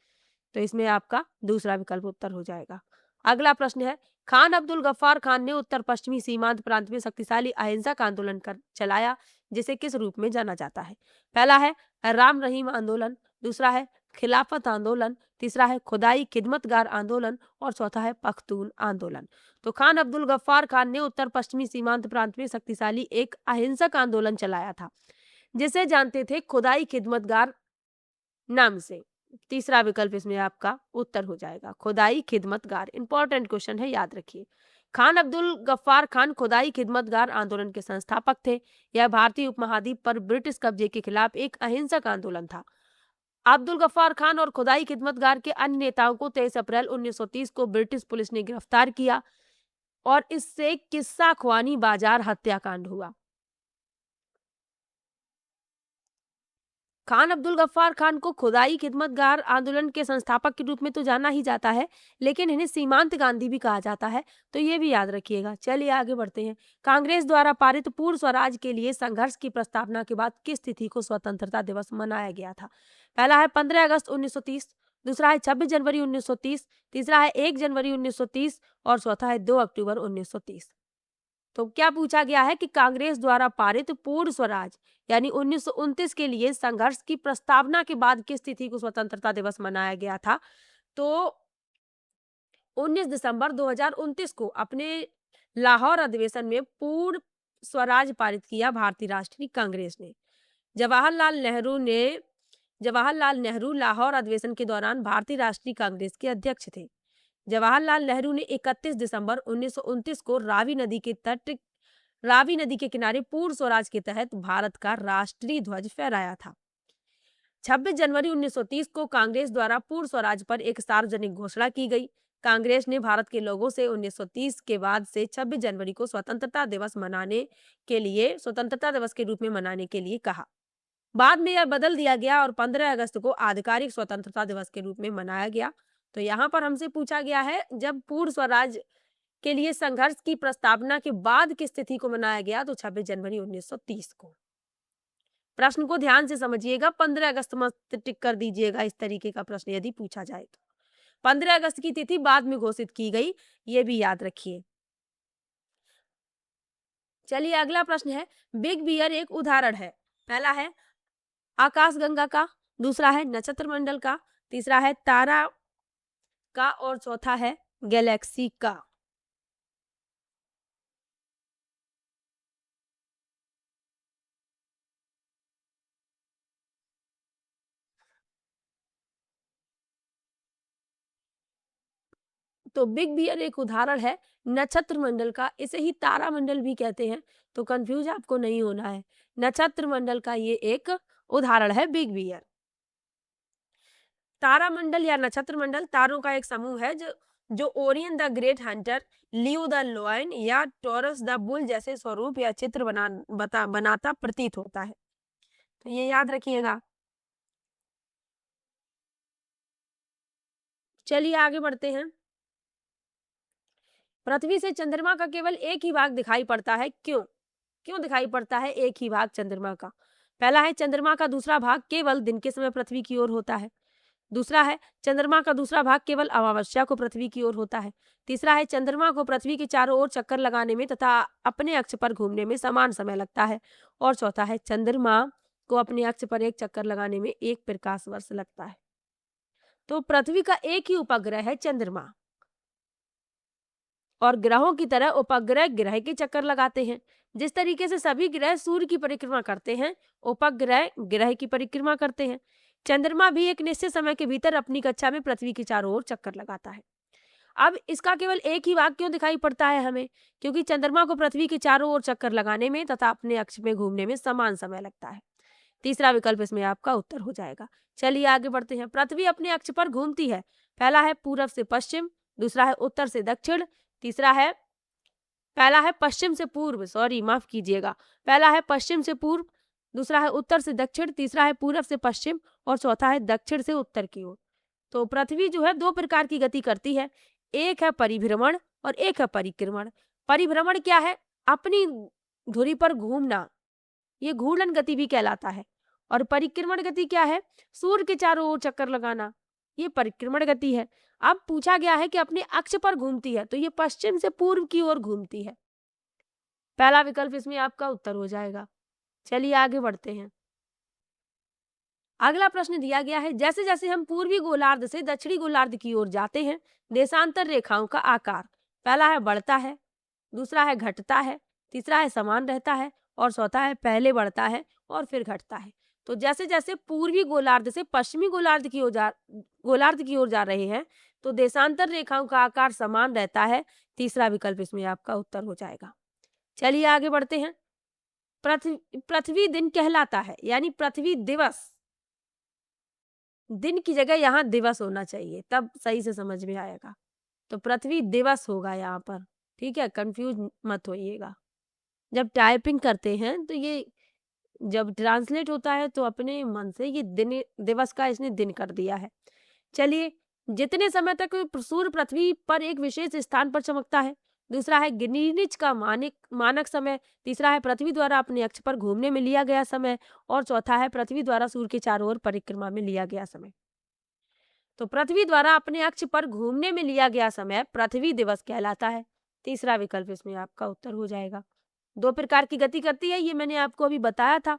तो इसमें आपका दूसरा विकल्प उत्तर हो जाएगा। अगला प्रश्न है, खान अब्दुल गफ्फार खान ने उत्तर पश्चिमी सीमांत प्रांत में शक्तिशाली अहिंसक आंदोलन कर चलाया जिसे किस रूप में जाना जाता है? पहला है राम रहीम आंदोलन, दूसरा है खिलाफत आंदोलन, तीसरा है खुदाई खिदमतगार आंदोलन और चौथा है पख्तून आंदोलन। तो खान अब्दुल गफ्फार खान ने उत्तर पश्चिमी सीमांत प्रांत में शक्तिशाली एक अहिंसक आंदोलन चलाया था जिसे जानते थे खुदाई खिदमतगार नाम से। तीसरा विकल्प इसमें आपका उत्तर हो जाएगा खुदाई खिदमतगार। इंपॉर्टेंट क्वेश्चन है, याद रखिए। खान अब्दुल गफ्फार खान खुदाई खिदमतगार आंदोलन के संस्थापक थे। यह भारतीय उपमहाद्वीप पर ब्रिटिश कब्जे के खिलाफ एक अहिंसक आंदोलन था। अब्दुल गफ्फार खान और खुदाई खिदमतगार के अन्य नेताओं को 23 अप्रैल 1930 को ब्रिटिश पुलिस ने गिरफ्तार किया और इससे किस्सा ख्वानी बाजार हत्याकांड हुआ। खान अब्दुल गफ्फार खान को खुदाई खिदमतगार आंदोलन के संस्थापक के रूप में तो जाना ही जाता है, लेकिन इन्हें सीमांत गांधी भी कहा जाता है, तो ये भी याद रखिएगा। चलिए आगे बढ़ते हैं। कांग्रेस द्वारा पारित पूर्ण स्वराज के लिए संघर्ष की प्रस्तावना के बाद किस तिथि को स्वतंत्रता दिवस मनाया गया था? पहला है 15 अगस्त 1930, दूसरा है 26 जनवरी 1930, तीसरा है 1 जनवरी 1930 और चौथा है 2 अक्टूबर 1930। तो क्या पूछा गया है कि कांग्रेस द्वारा पारित पूर्ण स्वराज यानी 1929 के लिए संघर्ष की प्रस्तावना के बाद किस तिथि को स्वतंत्रता दिवस मनाया गया था? तो 19 दिसंबर 2029 को अपने लाहौर अधिवेशन में पूर्ण स्वराज पारित किया भारतीय राष्ट्रीय कांग्रेस ने। जवाहरलाल नेहरू लाहौर अधिवेशन के दौरान भारतीय राष्ट्रीय कांग्रेस के अध्यक्ष थे। जवाहरलाल नेहरू ने 31 दिसंबर 1929 को रावी नदी के किनारे पूर्ण स्वराज के तहत भारत का राष्ट्रीय ध्वज फहराया था। 26 जनवरी 1930 को कांग्रेस द्वारा पूर्ण स्वराज पर एक सार्वजनिक घोषणा की गई। कांग्रेस ने भारत के लोगों से 1930 के बाद से 26 जनवरी को स्वतंत्रता दिवस के रूप में मनाने के लिए कहा। बाद में यह बदल दिया गया और 15 अगस्त को आधिकारिक स्वतंत्रता दिवस के रूप में मनाया गया। तो यहाँ पर हमसे पूछा गया है जब पूर्ण स्वराज के लिए संघर्ष की प्रस्तावना के बाद किस तिथि को मनाया गया? तो 26 जनवरी 1930 को। प्रश्न को ध्यान से समझिएगा, 15 अगस्त मत टिक कर दीजिएगा इस तरीके का प्रश्न यदि पूछा जाए तो। 15 अगस्त की तिथि बाद में घोषित की गई, ये भी याद रखिए। चलिए अगला प्रश्न है, बिग बियर एक उदाहरण है। पहला है आकाशगंगा का, दूसरा है नक्षत्र मंडल का, तीसरा है तारा का और चौथा है गैलेक्सी का। तो बिग बियर एक उदाहरण है नक्षत्र मंडल का, इसे ही तारा मंडल भी कहते हैं, तो कंफ्यूज आपको नहीं होना है। नक्षत्र मंडल का ये एक उदाहरण है बिग बियर। तारा मंडल या नक्षत्र मंडल तारों का एक समूह है जो Orion the great Hunter, Leo the lion या टॉरस द बुल जैसे स्वरूप या चित्र बनाता प्रतीत होता है। तो ये याद रखिएगा। चलिए आगे बढ़ते हैं। पृथ्वी से चंद्रमा का केवल एक ही भाग दिखाई पड़ता है, क्यों? क्यों दिखाई पड़ता है एक ही भाग चंद्रमा का? पहला है चंद्रमा का दूसरा भाग केवल दिन के समय पृथ्वी की ओर होता है। दूसरा है चंद्रमा का दूसरा भाग केवल अमावस्या को पृथ्वी की ओर होता है। तीसरा है चंद्रमा को पृथ्वी के चारों ओर चक्कर लगाने में तथा अपने अक्ष पर घूमने में समान समय लगता है। और चौथा है चंद्रमा को अपने अक्ष पर एक चक्कर लगाने में 1 प्रकाश वर्ष लगता है। तो पृथ्वी का एक ही उपग्रह है चंद्रमा, और ग्रहों की तरह उपग्रह ग्रह के चक्कर लगाते हैं। जिस तरीके से सभी ग्रह सूर्य की परिक्रमा करते हैं, उपग्रह ग्रह की परिक्रमा करते हैं। चंद्रमा भी एक निश्चित समय के भीतर अपनी कक्षा में पृथ्वी के चारों ओर चक्कर लगाता है। अब इसका केवल एक ही भाग क्यों दिखाई पड़ता है हमें? क्योंकि चंद्रमा को पृथ्वी के चारों ओर चक्कर लगाने में तथा अपने अक्ष में घूमने में समान समय लगता है। तीसरा विकल्प इसमें आपका उत्तर हो जाएगा। चलिए आगे बढ़ते हैं। पृथ्वी अपने अक्ष पर घूमती है। पहला है पूरब से पश्चिम, दूसरा है उत्तर से दक्षिण, पहला है पश्चिम से पूर्व, माफ कीजिएगा, पहला है पश्चिम से पूर्व, दूसरा है उत्तर से दक्षिण, तीसरा है पूरब से पश्चिम और चौथा है दक्षिण से उत्तर की ओर। तो पृथ्वी जो है 2 प्रकार की गति करती है, एक है परिभ्रमण और एक है परिक्रमण। परिभ्रमण क्या है? अपनी धुरी पर घूमना, ये घूर्णन गति भी कहलाता है। और परिक्रमण गति क्या है? सूर्य के चारों ओर चक्कर लगाना, ये परिक्रमण गति है। अब पूछा गया है कि अपने अक्ष पर घूमती है, तो ये पश्चिम से पूर्व की ओर घूमती है। पहला विकल्प इसमें आपका उत्तर हो जाएगा। चलिए आगे बढ़ते हैं। अगला प्रश्न दिया गया है, जैसे जैसे हम पूर्वी गोलार्ध से दक्षिणी गोलार्ध की ओर जाते हैं, देशांतर रेखाओं का आकार पहला है बढ़ता है, दूसरा है घटता है, तीसरा है समान रहता है और चौथा है पहले बढ़ता है और फिर घटता है। तो जैसे जैसे पूर्वी गोलार्ध से पश्चिमी गोलार्ध की ओर जा रहे हैं, तो देशांतर रेखाओं का आकार समान रहता है। तीसरा विकल्प इसमें आपका उत्तर हो जाएगा। चलिए आगे बढ़ते हैं। पृथ्वी दिन कहलाता है, यानी पृथ्वी दिवस, दिन की जगह यहाँ दिवस होना चाहिए, तब सही से समझ में आएगा। तो पृथ्वी दिवस होगा यहाँ पर, ठीक है, कंफ्यूज मत होइएगा। जब टाइपिंग करते हैं तो ये जब ट्रांसलेट होता है तो अपने मन से ये दिन दिवस का इसने दिन कर दिया है। चलिए, जितने समय तक सूर्य पृथ्वी पर एक विशेष स्थान पर चमकता है, दूसरा है ग्रीनिच का मानक समय, तीसरा है पृथ्वी द्वारा अपने अक्ष पर घूमने में लिया गया समय और चौथा है पृथ्वी द्वारा सूर्य के चारों ओर परिक्रमा में लिया गया समय। तो पृथ्वी द्वारा अपने अक्ष पर घूमने में लिया गया समय पृथ्वी दिवस कहलाता है। तीसरा विकल्प इसमें आपका उत्तर हो जाएगा। 2 प्रकार की गति करती है, ये मैंने आपको अभी बताया था।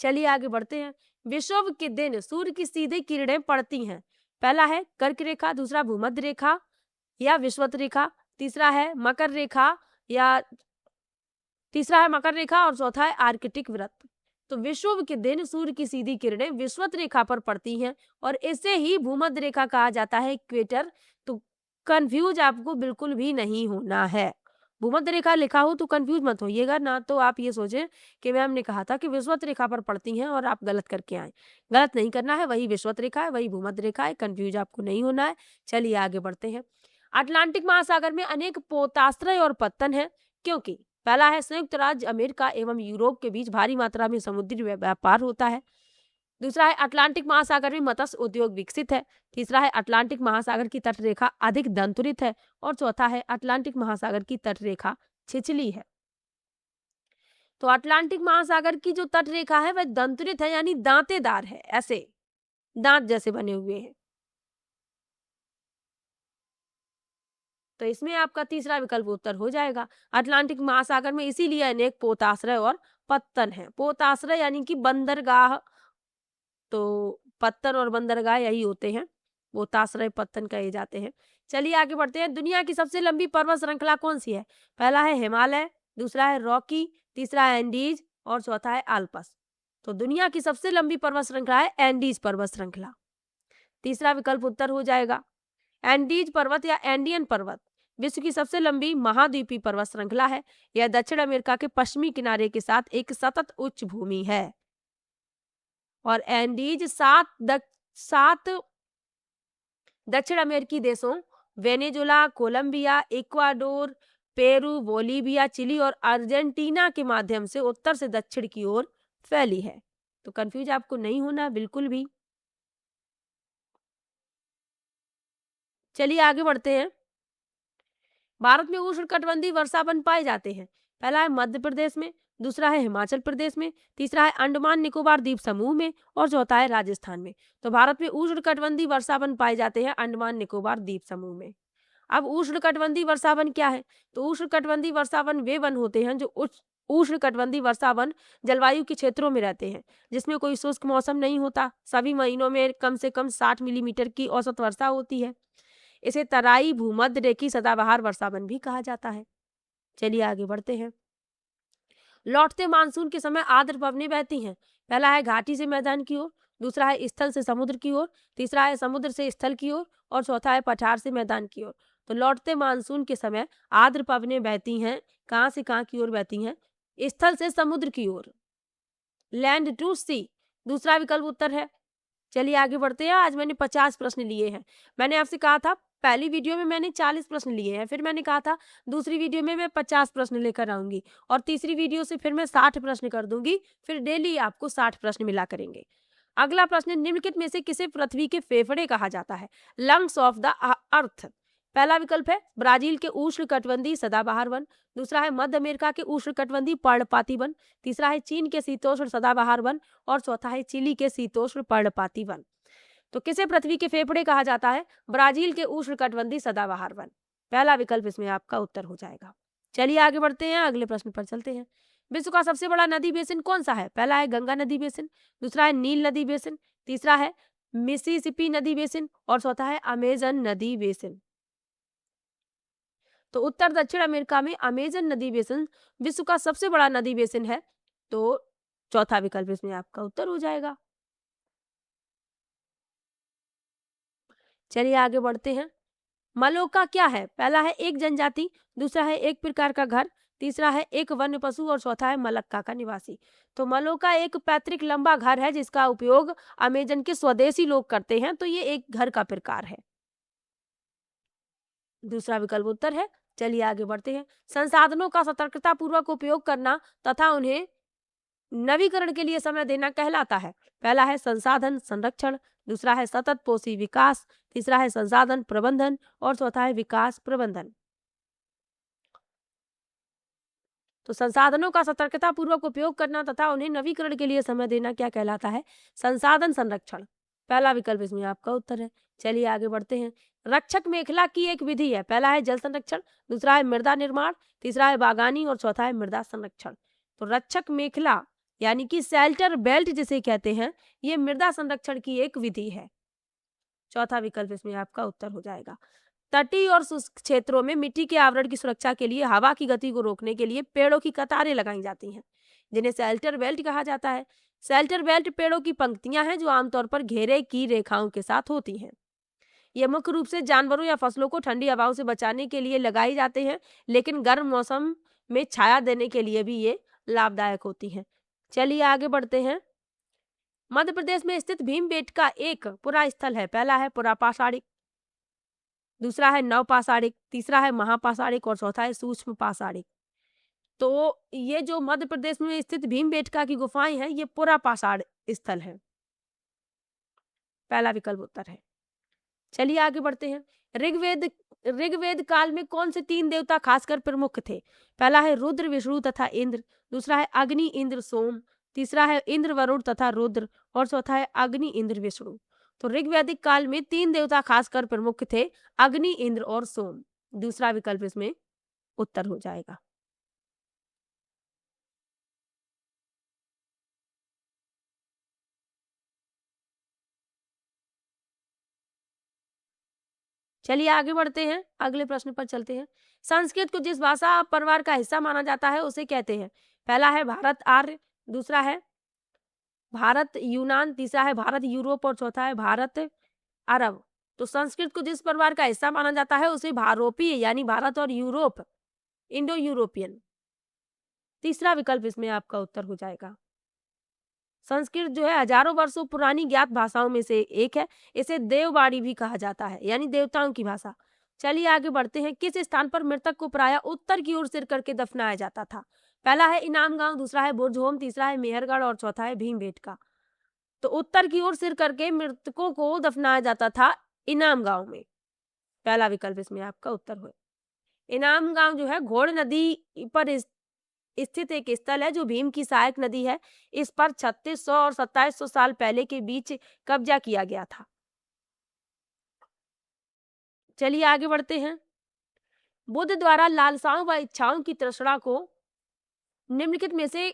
चलिए आगे बढ़ते हैं। विषुव के दिन सूर्य की सीधी किरणें पड़ती हैं। पहला है कर्क रेखा, दूसरा भूमध्य रेखा या विषुवत रेखा, तीसरा है मकर रेखा और चौथा है आर्कटिक वृत्त। तो विषुव के दिन सूर्य की सीधी किरणें विषुवत रेखा पर पड़ती हैं और इसे ही भूमध्य रेखा कहा जाता है, इक्वेटर। तो कंफ्यूज आपको बिल्कुल भी नहीं होना है। भूमध्य रेखा लिखा हो तो कंफ्यूज मत होइएगा, ना तो आप ये सोचें कि मैम ने कहा था कि विषुवत रेखा पर पड़ती हैं और आप गलत करके आए। गलत नहीं करना है, वही विषुवत रेखा है, वही भूमध्य रेखा है, कंफ्यूज आपको नहीं होना है। चलिए आगे बढ़ते हैं। अटलांटिक महासागर में अनेक पोताश्रय और पत्तन है, क्योंकि पहला है संयुक्त राज्य अमेरिका एवं यूरोप के बीच भारी मात्रा में समुद्री व्यापार होता है, दूसरा है अटलांटिक महासागर में मत्स्य उद्योग विकसित है। तीसरा है अटलांटिक महासागर की तटरेखा अधिक दंतुरित है। और चौथा है अटलांटिक महासागर की तटरेखा छिछली है। तो अटलांटिक महासागर की जो तटरेखा है वह दंतुरित है, यानी दांतेदार है, ऐसे दांत जैसे बने हुए हैं। तो इसमें आपका तीसरा विकल्प उत्तर हो जाएगा। अटलांटिक महासागर में इसीलिए अनेक पोताश्रय और पत्तन है। पोताश्रय यानी कि बंदरगाह, तो पत्तन और बंदरगाह यही होते हैं, पोताश्रय पत्तन कहे जाते हैं। चलिए आगे बढ़ते हैं। दुनिया की सबसे लंबी पर्वत श्रृंखला कौन सी है? पहला है हिमालय, दूसरा है रॉकी, तीसरा है एंडीज और चौथा है आल्पस। तो दुनिया की सबसे लंबी पर्वत श्रृंखला है एंडीज पर्वत श्रृंखला। तीसरा विकल्प उत्तर हो जाएगा। एंडीज पर्वत या एंडियन पर्वत विश्व की सबसे लंबी महाद्वीपीय पर्वत श्रृंखला है। यह दक्षिण अमेरिका के पश्चिमी किनारे के साथ एक सतत उच्च भूमि है। और एंडीज सात दक्षिण अमेरिकी देशों Venezuela, Colombia, Ecuador, Peru, Bolivia, Chile और अर्जेंटीना के माध्यम से उत्तर से दक्षिण की ओर फैली है। तो कंफ्यूज आपको नहीं होना बिल्कुल भी। चलिए आगे बढ़ते हैं। भारत में उष्णकटिबंधीय वर्षावन पाए जाते हैं। पहला है मध्य प्रदेश में, दूसरा है हिमाचल प्रदेश में, तीसरा है अंडमान निकोबार द्वीप समूह में और चौथा है राजस्थान में। तो भारत में उष्णकटिबंधीय वर्षावन पाए जाते हैं अंडमान निकोबार द्वीप समूह में। अब उष्णकटिबंधीय वर्षावन क्या है? तो उष्णकटिबंधीय वर्षावन वे वन होते हैं जो उष्णकटिबंधीय वर्षावन जलवायु के क्षेत्रों में रहते हैं, जिसमें कोई शुष्क मौसम नहीं होता। सभी महीनों में कम से कम 60 मिलीमीटर की औसत वर्षा होती है। इसे तराई भूमध्य रेखीय सदाबहार वर्षावन भी कहा जाता है। चलिए आगे बढ़ते हैं। लौटते मानसून के समय आर्द्र पवनें बहती हैं। पहला है घाटी से मैदान की ओर, दूसरा है स्थल से समुद्र की ओर, तीसरा है समुद्र से स्थल की ओर और चौथा है पठार से मैदान की ओर। तो लौटते मानसून के समय आर्द्र पवनें बहती हैं। कहाँ से कहाँ की ओर बहती हैं? स्थल से समुद्र की ओर, लैंड टू सी दूसरा विकल्प उत्तर है। चलिए आगे बढ़ते हैं। आज मैंने 50 प्रश्न लिए हैं। मैंने आपसे कहा था पहली वीडियो में मैंने 40 प्रश्न लिए हैं, फिर मैंने कहा था दूसरी वीडियो में मैं 50 प्रश्न लेकर आऊंगी और तीसरी वीडियो से फिर मैं 60 प्रश्न कर दूंगी। फिर डेली आपको 60 प्रश्न मिला करेंगे। अगला प्रश्न, निम्नलिखित में से किसे पृथ्वी के फेफड़े कहा जाता है? Lungs of the earth. पहला विकल्प है ब्राजील के उष्णकटिबंधीय सदाबहार वन, दूसरा है मध्य अमेरिका के उष्णकटिबंधीय पर्णपाती वन, तीसरा है चीन के शीतोष्ण सदाबहार वन और चौथा है चिली के शीतोष्ण पर्णपाती वन। तो किसे पृथ्वी के फेफड़े कहा जाता है? ब्राजील के उष्णकटिबंधीय सदाबहार वन। पहला विकल्प इसमें आपका उत्तर हो जाएगा। चलिए आगे बढ़ते हैं, अगले प्रश्न पर चलते हैं। विश्व का सबसे बड़ा नदी बेसिन कौन सा है? पहला है गंगा नदी बेसिन, दूसरा है नील नदी बेसिन, तीसरा है मिसिसिपी नदी बेसिन और चौथा है अमेजन नदी बेसिन। तो उत्तर दक्षिण अमेरिका में अमेजन नदी बेसिन विश्व का सबसे बड़ा नदी बेसिन है। तो चौथा विकल्प इसमें आपका उत्तर हो जाएगा। चलिए आगे बढ़ते हैं। मलोका क्या है? पहला है एक जनजाति, दूसरा है एक प्रकार का घर, तीसरा है एक वन्य पशु और चौथा है मलक्का का निवासी। तो मलोका एक पैतृक लंबा घर है जिसका उपयोग अमेजन के स्वदेशी लोग करते हैं। तो ये एक घर का प्रकार है। दूसरा विकल्प उत्तर है। चलिए आगे बढ़ते हैं। संसाधनों का सतर्कता पूर्वक उपयोग करना तथा उन्हें नवीकरण के लिए समय देना कहलाता है। पहला है संसाधन संरक्षण, दूसरा है सतत पोषी विकास, तीसरा है संसाधन प्रबंधन और चौथा है विकास प्रबंधन। तो संसाधनों का सतर्कता पूर्वक उपयोग करना तथा उन्हें नवीकरण के लिए समय देना क्या कहलाता है? संसाधन संरक्षण। पहला विकल्प इसमें आपका उत्तर है। चलिए आगे बढ़ते हैं। रक्षक मेखला की एक विधि है। पहला है जल संरक्षण, दूसरा है मृदा निर्माण, तीसरा है बागानी और चौथा है मृदा संरक्षण। तो रक्षक मेखला यानी कि शेल्टर बेल्ट जिसे कहते हैं, ये मृदा संरक्षण की एक विधि है। चौथा विकल्प इसमें आपका उत्तर हो जाएगा। तटीय और शुष्क क्षेत्रों में मिट्टी के आवरण की सुरक्षा के लिए हवा की गति को रोकने के लिए पेड़ों की कतारें लगाई जाती हैं, जिन्हें शेल्टर बेल्ट कहा जाता है। शेल्टर बेल्ट पेड़ों की पंक्तियां हैं जो आमतौर पर घेरे की रेखाओं के साथ होती हैं। ये मुख्य रूप से जानवरों या फसलों को ठंडी हवाओं से बचाने के लिए लगाए जाते हैं, लेकिन गर्म मौसम में छाया देने के लिए भी ये लाभदायक होती हैं। चलिए आगे बढ़ते हैं। मध्य प्रदेश में स्थित भीमबेटका एक पुरा स्थल है। पहला है पुरापाषाणिक, दूसरा है नवपाषाणिक, तीसरा है महापाषाणिक और चौथा है सूक्ष्म पाषाणिक। तो ये जो मध्य प्रदेश में स्थित भीमबेटका की गुफाएं हैं, ये पुरापाषाण स्थल है। पहला विकल्प उत्तर है। चलिए आगे बढ़ते हैं। ऋग्वेद काल में कौन से 3 देवता खासकर प्रमुख थे? पहला है रुद्र, विष्णु तथा इंद्र, दूसरा है अग्नि, इंद्र, सोम, तीसरा है इंद्र, वरुण तथा रुद्र, और चौथा है अग्नि, इंद्र, विष्णु। तो ऋग्वैदिक काल में 3 देवता खासकर प्रमुख थे, अग्नि, इंद्र और सोम। दूसरा विकल्प इसमें उत्तर हो जाएगा। चलिए आगे बढ़ते हैं, अगले प्रश्न पर चलते हैं। संस्कृत को जिस भाषा परिवार का हिस्सा माना जाता है उसे कहते हैं? पहला है भारत आर्य, दूसरा है भारत यूनान, तीसरा है भारत यूरोप और चौथा है भारत अरब। तो संस्कृत को जिस परिवार का हिस्सा माना जाता है उसे भारोपीय यानी भारत और यूरोप, इंडो यूरोपियन। तीसरा विकल्प इसमें आपका उत्तर हो जाएगा। संस्कृत जो है हजारों वर्षों पुरानी ज्ञात भाषाओं में से एक है। इसे देववाणी भी कहा जाता है यानी देवताओं की भाषा। चलिए आगे बढ़ते हैं। किस स्थान पर मृतक को प्रायः उत्तर की ओर सिर करके दफनाया जाता था? पहला है इनाम गांव, दूसरा है बुर्जहोम, तीसरा है मेहरगढ़ और चौथा है भीमबेटका। तो उत्तर की ओर सिर करके मृतकों को दफनाया जाता था इनाम गांव में। पहला विकल्प इसमें आपका उत्तर हो। इनाम गांव जो है घोड़ नदी पर स्थित एक स्थल है जो भीम की सहायक नदी है। इस पर 3600 और 2700 साल पहले के बीच कब्जा किया गया था। चलिए आगे बढ़ते हैं। बुद्ध द्वारा लालसाओं व इच्छाओं की तृष्णा को निम्नलिखित में से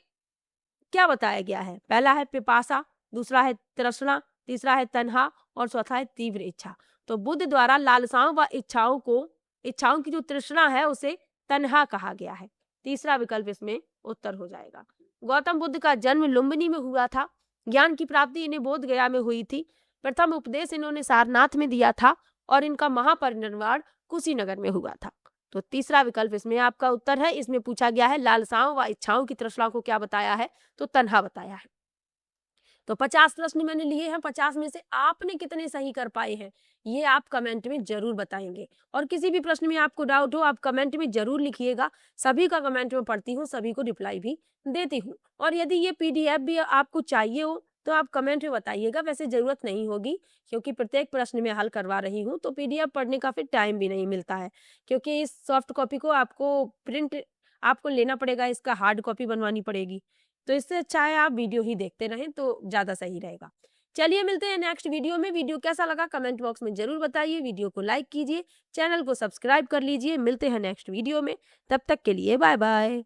क्या बताया गया है? पहला है पिपासा, दूसरा है तृष्णा, तीसरा है तन्हा और चौथा है तीव्र इच्छा। तो बुद्ध द्वारा लालसाओं व इच्छाओं की जो तृष्णा है उसे तन्हा कहा गया है। तीसरा विकल्प इसमें उत्तर हो जाएगा। गौतम बुद्ध का जन्म लुम्बिनी में हुआ था। ज्ञान की प्राप्ति इन्हें बोध गया में हुई थी। प्रथम उपदेश इन्होंने सारनाथ में दिया था और इनका महापरिनिर्वाण कुशीनगर में हुआ था। तो तीसरा विकल्प इसमें आपका उत्तर है। इसमें पूछा गया है लालसाओं व इच्छाओं की तृष्णा को क्या बताया है? तो तन्हा बताया है। तो 50 प्रश्न मैंने लिए हैं। 50 में से आपने कितने सही कर पाए हैं ये आप कमेंट में जरूर बताएंगे। और किसी भी प्रश्न में आपको डाउट हो आप कमेंट में जरूर लिखिएगा। सभी का कमेंट में पढ़ती हूँ, सभी को रिप्लाई भी देती हूँ। और यदि ये PDF भी आपको चाहिए हो तो आप कमेंट में बताइएगा। वैसे जरूरत नहीं होगी क्योंकि प्रत्येक प्रश्न में हल करवा रही हूँ, तो PDF पढ़ने का फिर टाइम भी नहीं मिलता है क्योंकि इस सॉफ्ट कॉपी को आपको प्रिंट आपको लेना पड़ेगा, इसका हार्ड कॉपी बनवानी पड़ेगी। तो इससे अच्छा है आप वीडियो ही देखते रहें तो ज़्यादा सही रहेगा। चलिए मिलते हैं नेक्स्ट वीडियो में। वीडियो कैसा लगा कमेंट बॉक्स में जरूर बताइए। वीडियो को लाइक कीजिए, चैनल को सब्सक्राइब कर लीजिए। मिलते हैं नेक्स्ट वीडियो में, तब तक के लिए बाय बाय।